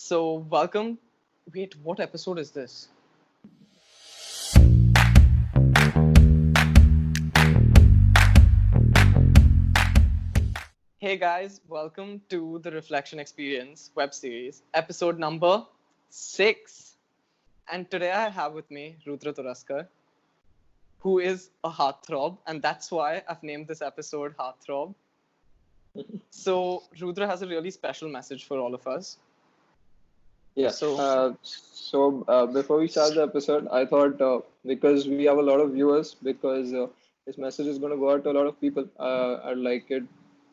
So, welcome. Wait, what episode is this? Hey guys, welcome to the Reflection Experience web series, episode number 6. And today I have with me Rudra Toraskar, who is a heartthrob, and that's why I've named this episode Heart-Throb. So, Rudra has a really special message for all of us. Yeah. Before we start the episode, I thought because we have a lot of viewers, because this message is going to go out to a lot of people, I'd like it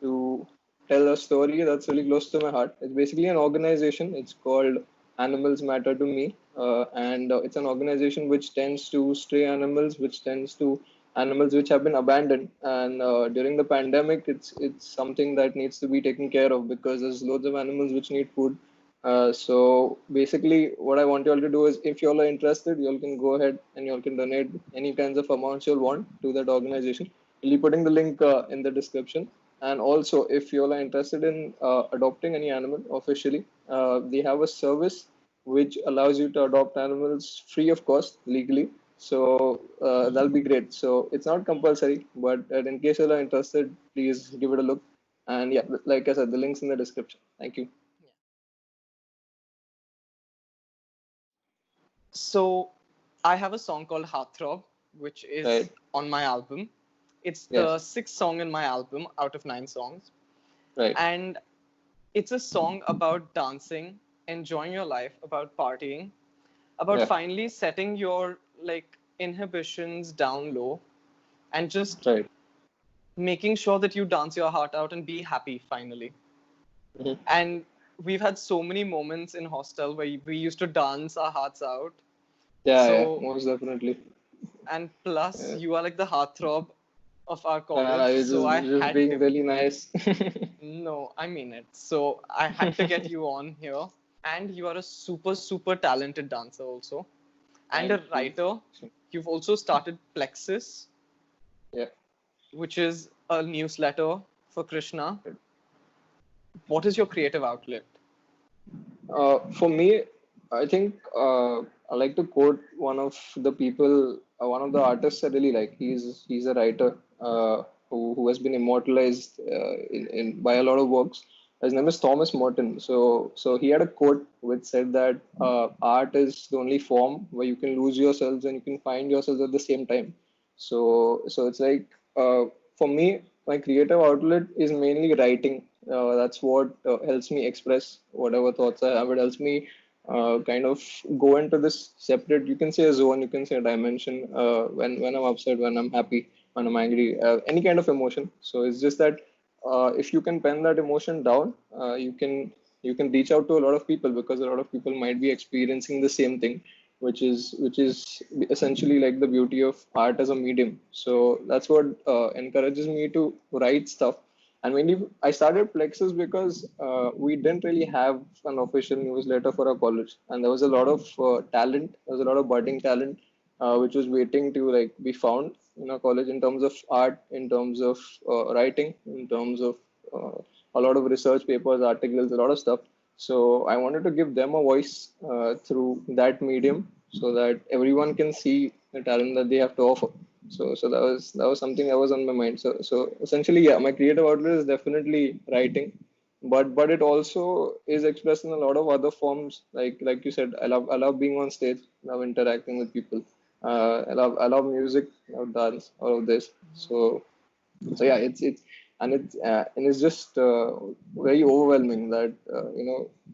to tell a story that's really close to my heart. It's basically an organization. It's called Animals Matter to Me, and it's an organization which tends to stray animals, which tends to animals which have been abandoned. And during the pandemic, it's something that needs to be taken care of because there's loads of animals which need food. So basically, what I want you all to do is, if you all are interested, you all can go ahead and you all can donate any kinds of amounts you'll want to that organization. We'll be putting the link in the description. And also, if you all are interested in adopting any animal officially, they have a service which allows you to adopt animals free of cost legally. So that'll be great. So it's not compulsory, but in case you all are interested, please give it a look. And yeah, like I said, the link's in the description. Thank you. So, I have a song called Heart-Throb, which is Right. on my album. It's Yes. the 6th song in my album out of 9 songs. Right. And it's a song about dancing, enjoying your life, about partying, about Yeah. finally setting your inhibitions down low and just Right. making sure that you dance your heart out and be happy finally. Mhm. And we've had so many moments in hostel where we used to dance our hearts out. Yeah, So, most definitely. and plus, Yeah. you are like the heartthrob of our I college. was So I just had being to. really nice. No, I mean it. So I had to get you on here. And you are a super, super talented dancer also. And a Thank you. writer. You've also started PLEXUS, Yeah. which is a newsletter for Krishna. What is your creative outlet? For me, I think I like to quote one of the people, one of the artists I really like. He's a writer who has been immortalized in by a lot of works. His name is Thomas Merton. So he had a quote which said that art is the only form where you can lose yourselves and you can find yourselves at the same time. So it's like for me, my creative outlet is mainly writing. That's what helps me express whatever thoughts I have. It helps me kind of go into this separate, you can say a zone, you can say a dimension, when I'm upset, when I'm happy, when I'm angry, any kind of emotion. So it's just that if you can pen that emotion down, you can reach out to a lot of people, because a lot of people might be experiencing the same thing, which is essentially like the beauty of art as a medium. So that's what encourages me to write stuff. And mainly, I started Plexus because we didn't really have an official newsletter for our college, and there was a lot of talent. There was a lot of budding talent, which was waiting to like be found in our college in terms of art, in terms of writing, in terms of a lot of research papers, articles, a lot of stuff. So I wanted to give them a voice through that medium, so that everyone can see the talent that they have to offer. So that was something that was on my mind. So essentially, yeah, my creative outlet is definitely writing, but it also is expressed in a lot of other forms. Like you said, I love being on stage, love interacting with people. I love music, I love dance, all of this. So yeah, it's just very overwhelming that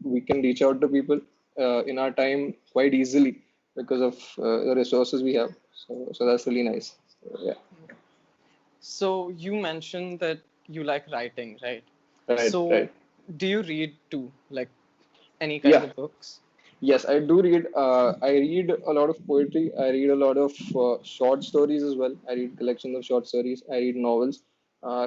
we can reach out to people in our time quite easily because of the resources we have. So that's really nice. So, yeah. So you mentioned that you like writing, right? Right, So right. do you read too, like any kinds Yeah. of books? Yes, I do read. I read a lot of poetry. I read a lot of short stories as well. I read collections of short stories. I read novels.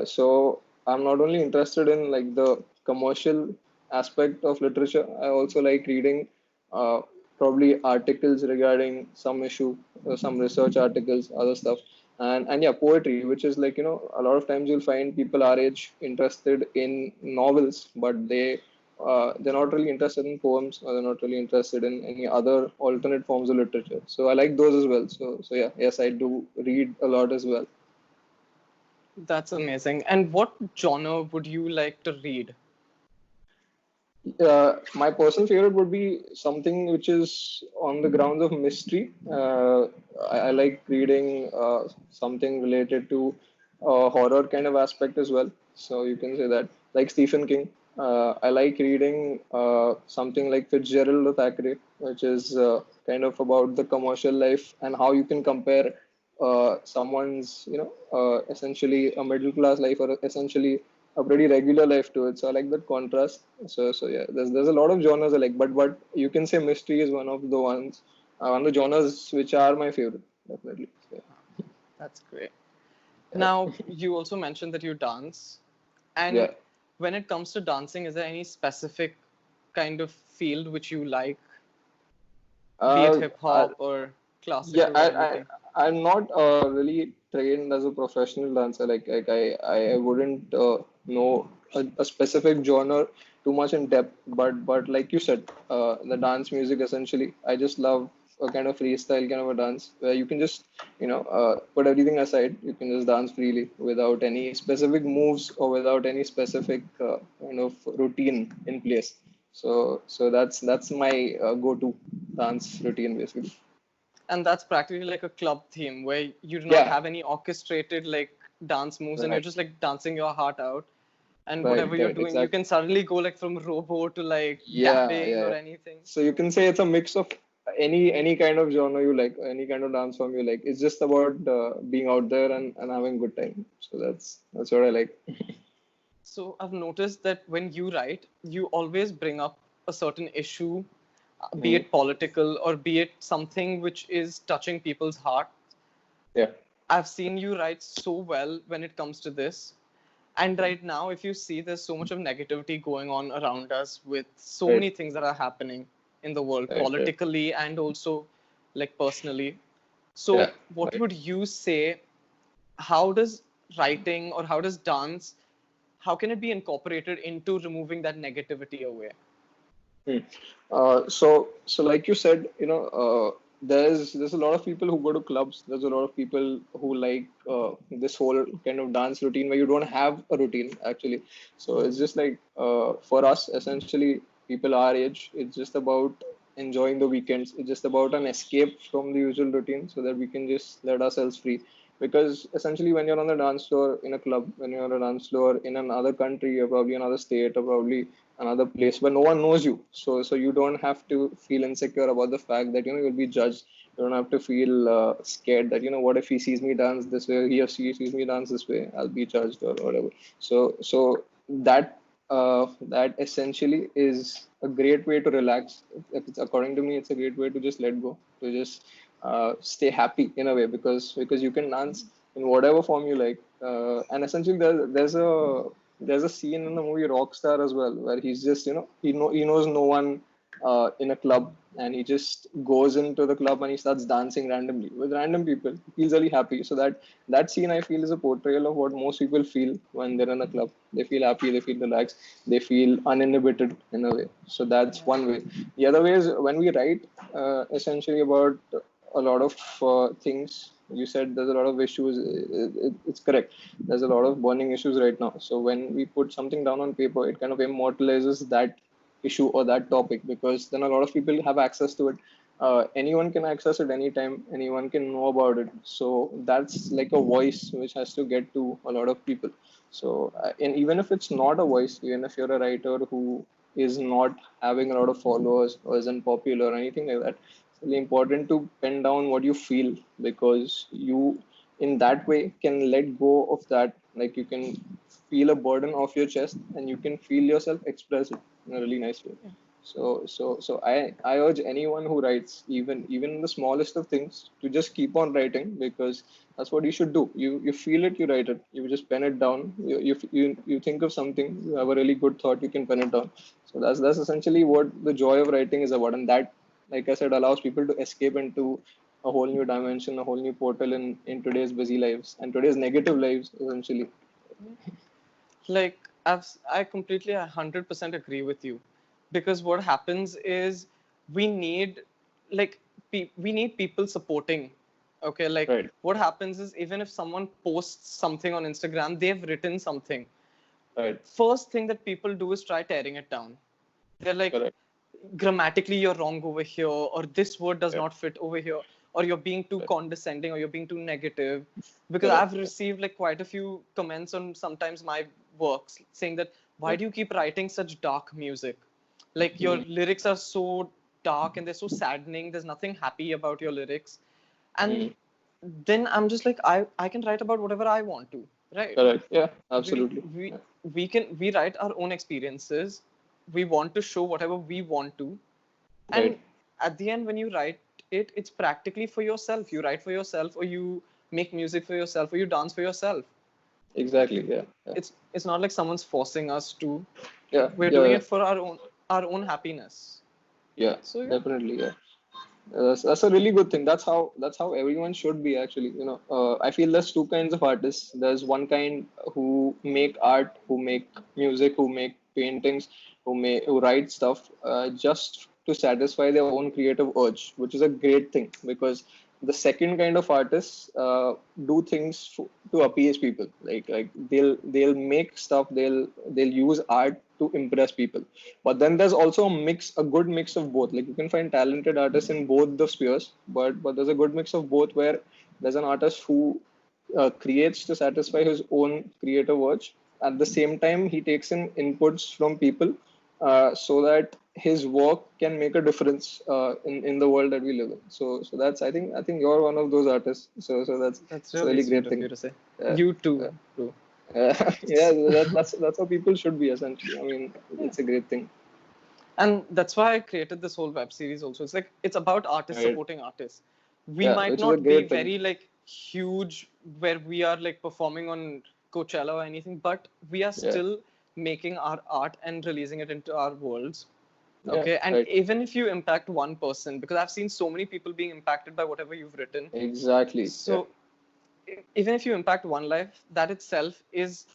So I'm not only interested in like the commercial aspect of literature. I also like reading uh, probably articles regarding some issue, some research articles, other stuff, and yeah, poetry, which is like a lot of times you'll find people our age interested in novels, but they they're not really interested in poems, or they're not really interested in any other alternate forms of literature. So I like those as well. So yeah, yes, I do read a lot as well. That's amazing. And what genre would you like to read? My personal favorite would be something which is on the grounds of mystery. I like reading something related to horror kind of aspect as well. So you can say that, like Stephen King. I like reading something like Fitzgerald or Thackeray, which is kind of about the commercial life and how you can compare someone's, essentially a middle class life, or essentially a pretty regular life to it. So I like that contrast. So yeah, there's a lot of genres I like, but you can say mystery is one of the genres which are my favorite, definitely. So, That's great. yeah. Now, you also mentioned that you dance. And Yeah. when it comes to dancing, is there any specific kind of field which you like, be it Uh, hip I, hop or yeah, classical or anything? I'm not really trained as a professional dancer. I wouldn't know a specific genre too much in depth. But like you said, the dance music essentially, I just love a kind of freestyle kind of a dance where you can just put everything aside. You can just dance freely without any specific moves or without any specific kind of routine in place. So that's my go-to dance routine basically. And that's practically like a club theme where you do not Yeah, have any orchestrated like dance moves and you're right, just like dancing your heart out. And right, whatever you're right, doing, you exactly. can suddenly go like from robo to like Yeah, dapping yeah, or yeah. anything. So you can say it's a mix of any kind of genre you like, any kind of dance form you like. It's just about being out there and having a good time. So that's what I like. So I've noticed that when you write, you always bring up a certain issue, be Mhm. it political or be it something which is touching people's heart. Yeah, I've seen you write so well when it comes to this. And right now, if you see, there's so much of negativity going on around us with so right, many things that are happening in the world, right, right. politically and also like personally. So, Yeah, what right. would you say? How does writing or how does dance, how can it be incorporated into removing that negativity away? Hmm. So like you said, there's a lot of people who go to clubs. There's a lot of people who like this whole kind of dance routine where you don't have a routine actually. So it's just like for us, essentially, people our age, it's just about enjoying the weekends. It's just about an escape from the usual routine so that we can just let ourselves free. Because essentially, when you're on the dance floor in a club, when you're on a dance floor in another country, or probably another state, or probably another place where no one knows you, so you don't have to feel insecure about the fact that you'll be judged. You don't have to feel scared that what if he sees me dance this way, he or she sees me dance this way, I'll be judged or whatever. So that essentially is a great way to relax. According to me, it's a great way to just let go, to just stay happy in a way, because you can dance in whatever form you like. And essentially, there's a scene in the movie Rockstar as well where he's just he knows no one in a club, and he just goes into the club and he starts dancing randomly with random people. He feels really happy. So that scene, I feel, is a portrayal of what most people feel when they're in a club. They feel happy, they feel relaxed, they feel uninhibited in a way. So that's Yeah. one way. The other way is when we write essentially about a lot of things. You said there's a lot of issues. It's correct. There's a lot of burning issues right now. So when we put something down on paper, it kind of immortalizes that issue or that topic, because then a lot of people have access to it. Anyone can access it anytime. Anyone can know about it. So that's like a voice which has to get to a lot of people. So and even if it's not a voice, even if you're a writer who is not having a lot of followers or isn't popular or anything like that, it's really important to pen down what you feel, because you in that way can let go of that. Like, you can feel a burden off your chest and you can feel yourself express it in a really nice way. So I urge anyone who writes, even in the smallest of things, to just keep on writing, because that's what you should do. You feel it, you write it. You just pen it down. You think of something, you have a really good thought, you can pen it down. So that's essentially what the joy of writing is about, and that, like I said, allows people to escape into a whole new dimension, a whole new portal in today's busy lives and today's negative lives, essentially. Like I completely 100% agree with you. because what happens is we need like we need people supporting. Okay, like Right. what happens is even if someone posts something on Instagram, they've written something. Right. First thing that people do is try tearing it down. They're like, Correct. grammatically you're wrong over here, or this word does Yeah. not fit over here, or you're being too Right. condescending, or you're being too negative. Because Correct. I've received like quite a few comments on sometimes my works saying that why Yeah. do you keep writing such dark music? Like your lyrics are so dark and they're so saddening. There's nothing happy about your lyrics. And then I'm just like, I can write about whatever I want to, right? Correct. Yeah. we Absolutely. we Yeah. we write our own experiences. We want to show whatever we want to, and Right. at the end when you write it, it's practically for yourself. You write for yourself, or you make music for yourself, or you dance for yourself. Exactly. Yeah. Yeah. It's not like someone's forcing us to. Yeah. We're Yeah. doing Yeah. it for our own happiness. Yeah. So yeah. Definitely. Yeah. That's a really good thing. That's how everyone should be actually. I feel there's two kinds of artists. There's one kind who make art, who make music, who make paintings, who write stuff just to satisfy their own creative urge, which is a great thing because the second kind of artists do things to appease people. Like they'll make stuff. They'll use art to impress people, but then there's also a good mix of both. Like you can find talented artists in both the spheres, but there's a good mix of both where there's an artist who creates to satisfy his own creative urge. At the same time, he takes in inputs from people so that his work can make a difference in the world that we live in. So that's I think you're one of those artists. So that's That's it's a really really sweet great of you thing. to say. Yeah. You Yeah. too, bro. Yeah, that's how people should be essentially. I mean, Yeah. it's a great thing. And that's why I created this whole web series also. It's like it's about artists Right. supporting artists. We Yeah, might which is a not be great thing. very like huge where we are like performing on Coachella or anything, but we are Yeah, still making our art and releasing it into our worlds. yeah, Okay. And right. even if you impact one person, because I've seen so many people being impacted by whatever you've written. Exactly. Yeah, So even if you impact one life, that itself is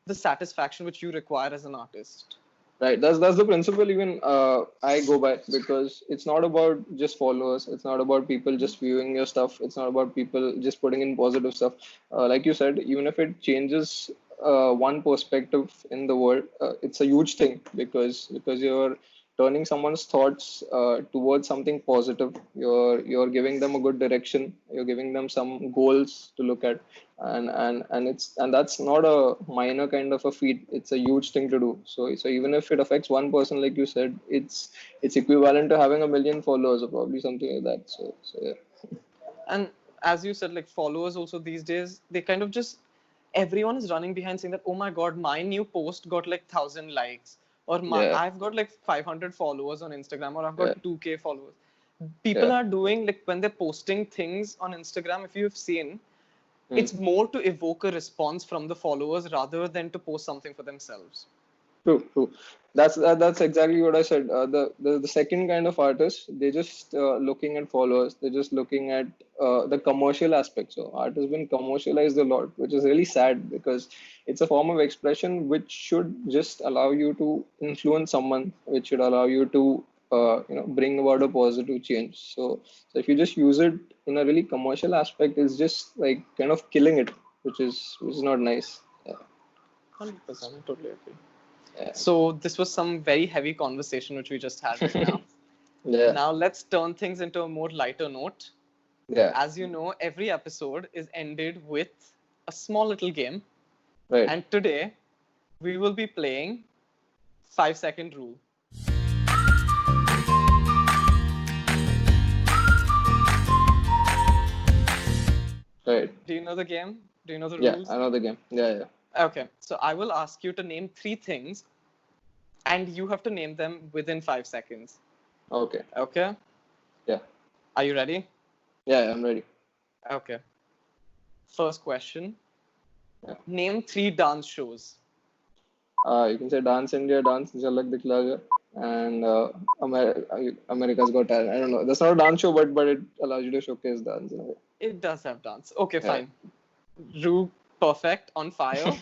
the satisfaction which you require as an artist. right. That's the principle even I go by because it's not about just followers. It's not about people just viewing your stuff. It's not about people just putting in positive stuff. Like you said, even if it changes one perspective in the world, it's a huge thing because you're turning someone's thoughts towards something positive. You're giving them a good direction. You're giving them some goals to look at, and that's not a minor kind of a feat. It's a huge thing to do. So even if it affects one person, like you said, it's equivalent to having a million followers or probably something like that. So yeah. And as you said, like followers also these days, they kind of just everyone is running behind saying that, oh my god, my new post got like 1,000 likes, or Yeah, I've got like 500 followers on Instagram, or I've yeah, got 2K followers. People yeah. are doing like when they're posting things on Instagram, if you've seen, Hmm. it's more to evoke a response from the followers rather than to post something for themselves. True, true. That's exactly what I said. The second kind of artist, they're just looking at followers. They're just looking at the commercial aspect. So art has been commercialized a lot, which is really sad because it's a form of expression which should just allow you to influence someone, which should allow you to bring about a positive change. So if you just use it in a really commercial aspect, it's just like kind of killing it, which is not nice. Yeah, 100%, I totally agree. yeah, So this was some very heavy conversation which we just had right now. yeah. Now let's turn things into a more lighter note. Yeah, As you know, every episode is ended with a small little game. right, And today we will be playing 5-second rule. right. Do you know the game? Do you know the Yeah, rules? I know the game. Yeah, yeah. Okay, so I will ask you to name 3 things and you have to name them within 5 seconds. Okay. Okay? Yeah, Are you ready? yeah, I'm ready. Okay. First question. Yeah. Name 3 dance shows. You can say Dance India, Dance Jhalak Dikhlaga, and America's Got Talent. I don't know. That's not a dance show, but it allows you to showcase dance in a way. It does have dance. Okay, Yeah. fine. Rue, perfect, on fire.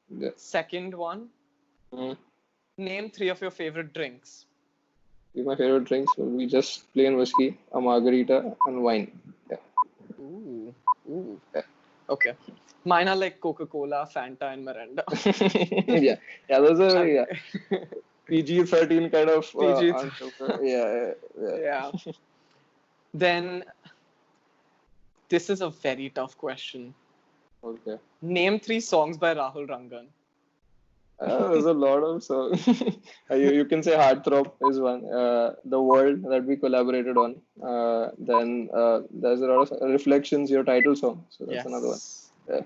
Yeah. Second one. Mm. Name 3 of your favorite drinks. My favorite drinks will be just plain whiskey, a margarita, and wine. Yeah. Ooh. Ooh. Yeah. Okay. Mine are like Coca-Cola, Fanta, and Miranda. Yeah. Yeah. Those are Okay. PG-13 kind of PG. answer. Yeah. Yeah. Yeah. Then this is a very tough question. Okay. Name 3 songs by Rahul Rangan. There's a lot of songs. You can say Heart-Throb is one. The World that we collaborated on. Then there's a lot of Reflections, your title song. So that's another one. Yes. Yeah.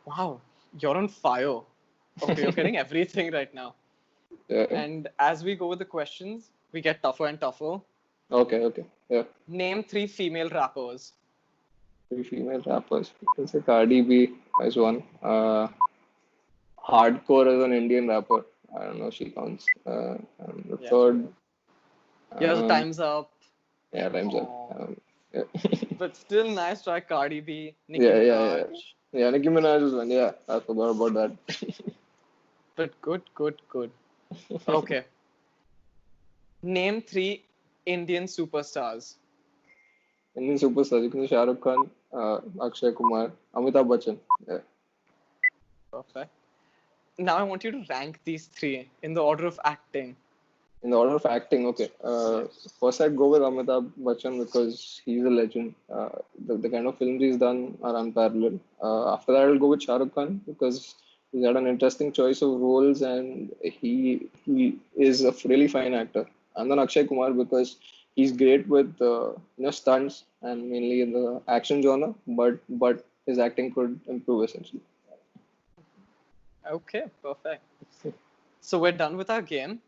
Wow, you're on fire. Okay, you're getting everything right now. Yeah. And as we go with the questions, we get tougher and tougher. Okay. Yeah. Name 3 female rappers. 3 female rappers. You can say Cardi B is one. Hardcore is an Indian rapper. I don't know if she counts. And the Yeah, third. yeah, the Um, time's up. yeah, rhymes up. Oh. Yeah. But still nice try, Cardi B, Nicki Yeah. Minaj. Yeah, Nicki Minaj is one. Yeah, I forgot about that. But good. Okay. Name 3 Indian superstars. Indian superstars. You can say Shah Rukh Khan, Akshay Kumar, Amitabh Bachchan. Yeah. Perfect. Now I want you to rank these 3 in the order of acting. In the order of acting, okay. First, I'd go with Amitabh Bachchan because he's a legend. The kind of films he's done are unparalleled. After that, I'll go with Shah Rukh Khan because he's had an interesting choice of roles and he is a really fine actor. And then Akshay Kumar because he's great with stunts and mainly in the action genre, but his acting could improve essentially. Okay, perfect. So we're done with our game.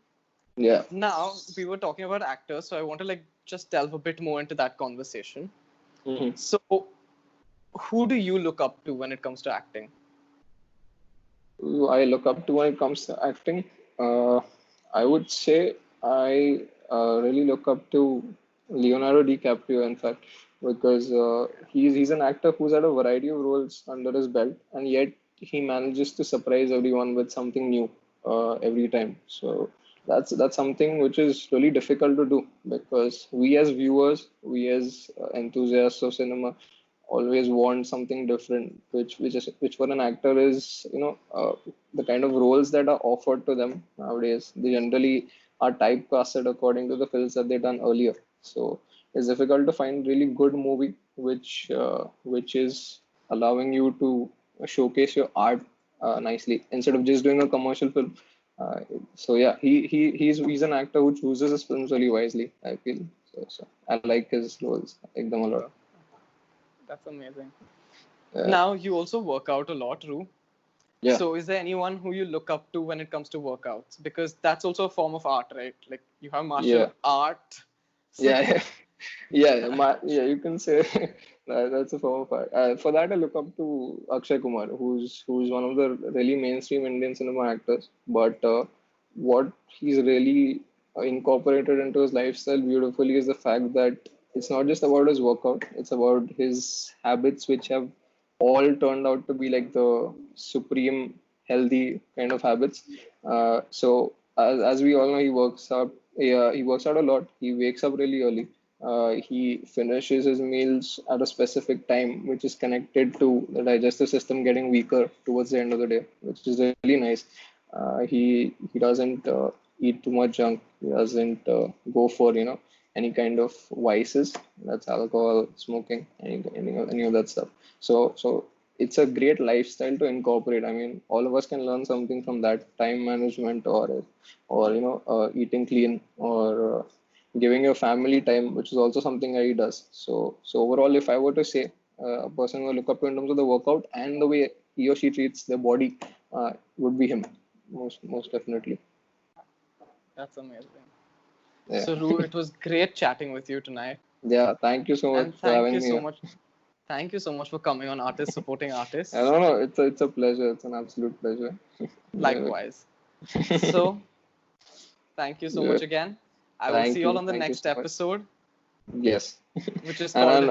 Yeah. Now we were talking about actors, so I want to just delve a bit more into that conversation. Mm-hmm. So, who do you look up to when it comes to acting? Who I look up to when it comes to acting? I would say I really look up to Leonardo DiCaprio, in fact, because he's an actor who's had a variety of roles under his belt, and yet he manages to surprise everyone with something new every time. So that's something which is really difficult to do because we as viewers, we as enthusiasts of cinema, always want something different, which for an actor is the kind of roles that are offered to them nowadays. They generally are typecasted according to the films that they've done earlier. So it's difficult to find really good movie which is allowing you to showcase your art nicely instead of just doing a commercial film. So yeah, he's an actor who chooses his films really wisely, I feel. So I like his roles. I like them a lot. That's amazing. Now you also work out a lot, Ru. Yeah. So is there anyone who you look up to when it comes to workouts? Because that's also a form of art, right? Like you have martial art. So Yeah. You can say that's a form of art. For that, I look up to Akshay Kumar, who's one of the really mainstream Indian cinema actors. But what he's really incorporated into his lifestyle beautifully is the fact that it's not just about his workout; it's about his habits, which have all turned out to be like the supreme healthy kind of habits. So as we all know, he works out. Yeah, he works out a lot. He wakes up really early. He finishes his meals at a specific time, which is connected to the digestive system getting weaker towards the end of the day, which is really nice. He doesn't eat too much junk. He doesn't go for any kind of vices. That's alcohol, smoking, any of that stuff. So it's a great lifestyle to incorporate. I mean, all of us can learn something from that: time management, or eating clean, or giving your family time, which is also something that he does. So overall, if I were to say a person who I look up to in terms of the workout and the way he or she treats their body, would be him, most definitely. that's amazing. Yeah. So Ru, it was great chatting with you tonight. Yeah, thank you so much for having me. Thank you so much for coming on Artists Supporting Artists. I don't know, it's a pleasure. It's an absolute pleasure. Likewise. So, thank you so much again. I will see you all on the next episode. Yes. Which is called.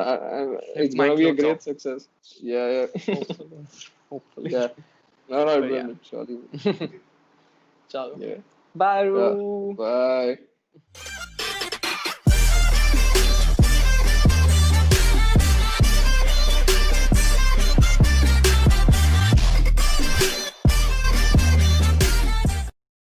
It's gonna be a great success. Yeah. Hopefully. Yeah. No, it will surely. Chalo. Yeah. Bye, Yeah. Ru. Bye.